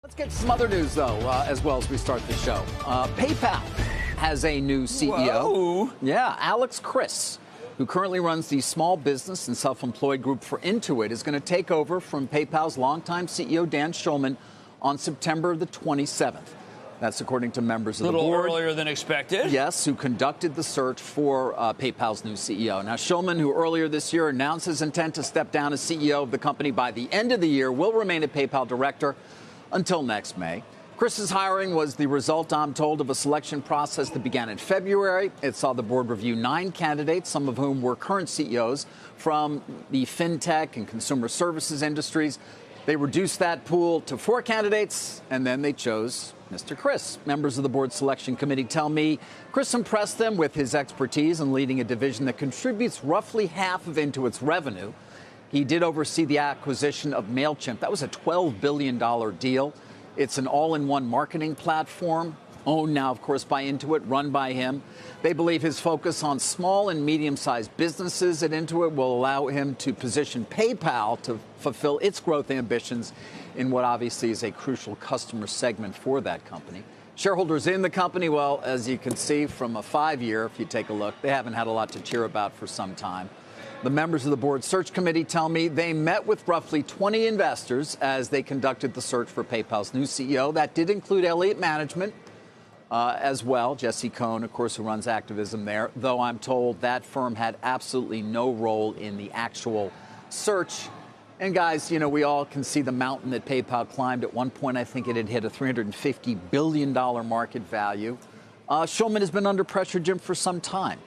Let's get some other news, though, as well as we start the show. PayPal has a new CEO. Whoa. Yeah, Alex Chriss, who currently runs the small business and self-employed group for Intuit, is going to take over from PayPal's longtime CEO, Dan Schulman, on September the 27th. That's according to members of the board. A little earlier than expected. Yes, who conducted the search for PayPal's new CEO. Now, Schulman, who earlier this year announced his intent to step down as CEO of the company by the end of the year, will remain a PayPal director until next May. Chris's hiring was the result, I'm told, of a selection process that began in February. It saw the board review 9 candidates, some of whom were current CEOs from the fintech and consumer services industries. They reduced that pool to 4 candidates, and then they chose Mr. Chriss. Members of the board selection committee tell me Chriss impressed them with his expertise in leading a division that contributes roughly half of Intuit's revenue. He did oversee the acquisition of MailChimp. That was a $12 billion deal. It's an all-in-one marketing platform, owned now, of course, by Intuit, run by him. They believe his focus on small and medium-sized businesses at Intuit will allow him to position PayPal to fulfill its growth ambitions in what obviously is a crucial customer segment for that company. Shareholders in the company, well, as you can see from a 5-year, if you take a look, they haven't had a lot to cheer about for some time. The members of the board search committee tell me they met with roughly 20 investors as they conducted the search for PayPal's new CEO. That did include Elliott Management as well. Jesse Cohn, of course, who runs activism there, though I'm told that firm had absolutely no role in the actual search. And guys, you know, we all can see the mountain that PayPal climbed. At one point, I think it had hit a $350 billion market value. Schulman has been under pressure, Jim, for some time.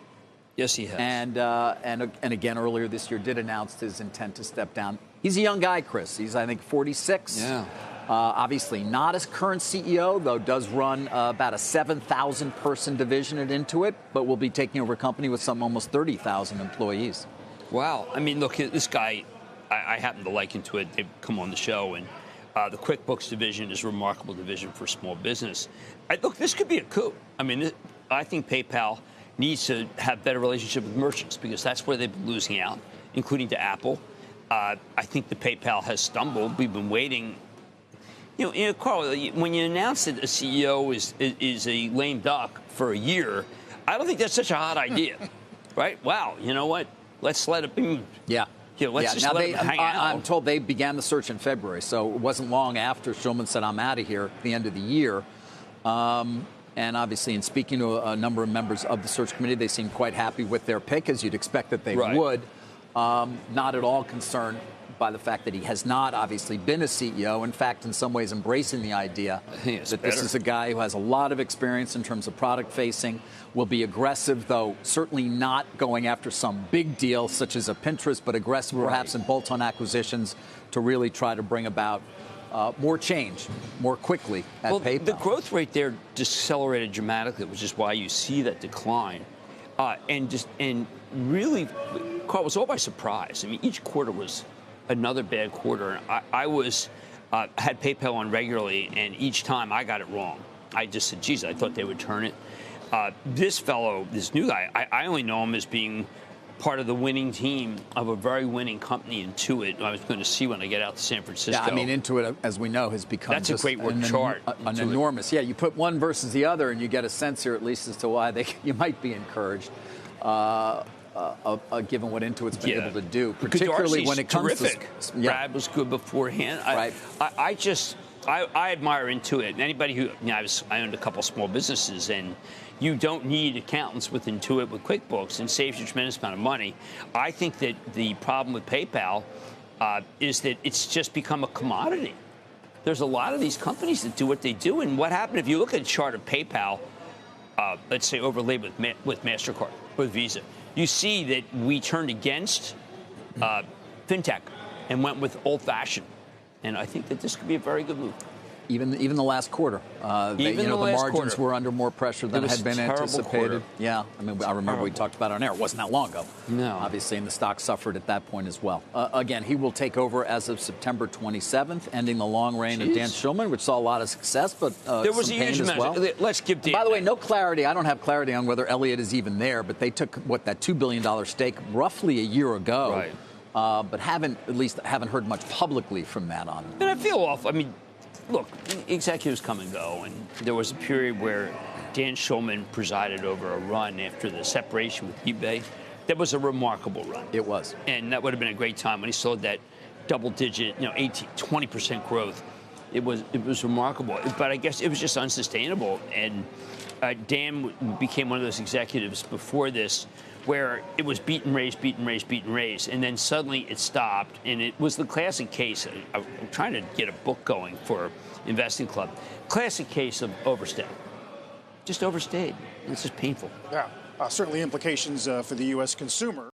Yes, he has. And again, earlier this year, did announce his intent to step down. He's a young guy, Chris. He's, I think, 46. Yeah. Obviously not as current CEO, though does run about a 7,000-person division at Intuit, but will be taking over a company with some almost 30,000 employees. Wow. I mean, look, this guy, I happen to like Intuit. They've come on the show, and the QuickBooks division is a remarkable division for small business. Look, this could be a coup. I mean, I think PayPal needs to have better relationship with merchants because that's where they've been losing out, including to Apple. I think the PayPal has stumbled. We've been waiting. You know, Carl, when you announce that a CEO is a lame duck for a year, I don't think that's such a hot idea, right? Wow, you know what? Let's let it be. Yeah. Let's just let it hang out. I'm told they began the search in February, so it wasn't long after Schulman said, I'm out of here at the end of the year. And obviously, in speaking to a number of members of the search committee, they seem quite happy with their pick, as you'd expect that they would. Not at all concerned by the fact that he has not obviously been a CEO. In fact, in some ways, embracing the idea that this is a guy who has a lot of experience in terms of product facing, will be aggressive, though certainly not going after some big deal such as a Pinterest, but aggressive perhaps in bolt-on acquisitions to really try to bring about more change more quickly at PayPal. The growth rate there decelerated dramatically, which is why you see that decline. And really, Carl, was all by surprise. I mean, each quarter was another bad quarter. I had PayPal on regularly, and each time I got it wrong. I just said, geez, I thought they would turn it. This fellow, this new guy, I only know him as being part of the winning team of a very winning company, Intuit. I was going to see when I get out to San Francisco. Yeah, I mean, Intuit, as we know, has become that's just a great work chart. An enormous. Yeah, you put one versus the other, and you get a sense here, at least, as to why you might be encouraged, given what Intuit's been able to do, particularly when it comes terrific. to. Brad was good beforehand. Right. I admire Intuit. Anybody who I owned a couple small businesses, and you don't need accountants with Intuit with QuickBooks, and saves you a tremendous amount of money. I think that the problem with PayPal is that it's just become a commodity. There's a lot of these companies that do what they do, and what happened if you look at a chart of PayPal, let's say overlaid with MasterCard, with Visa, you see that we turned against fintech and went with old-fashioned. And I think that this could be a very good move. Even the last quarter, the margins were under more pressure than had been anticipated. Quarter. Yeah, I mean, I remember we talked about it on air. It wasn't that long ago. No. Obviously, and the stock suffered at that point as well. Again, he will take over as of September 27th, ending the long reign of Dan Schulman, which saw a lot of success, but there was some a pain huge as amount. well. Let's give Dan. By the way, no clarity. I don't have clarity on whether Elliott is even there, but they took that $2 billion stake roughly a year ago. Right. But haven't heard much publicly from that on. And I feel off. I mean, look, executives come and go, and there was a period where Dan Schulman presided over a run after the separation with eBay. That was a remarkable run. It was. And that would have been a great time when he sold that double-digit, 20% growth. It was remarkable. But I guess it was just unsustainable. And Dan became one of those executives before this where it was beat and raise, beat and raise, beat and raise. And then suddenly it stopped. And it was the classic case. I'm trying to get a book going for Investing Club. Classic case of overstay. Just overstayed. It's just painful. Yeah, certainly implications for the U.S. consumer.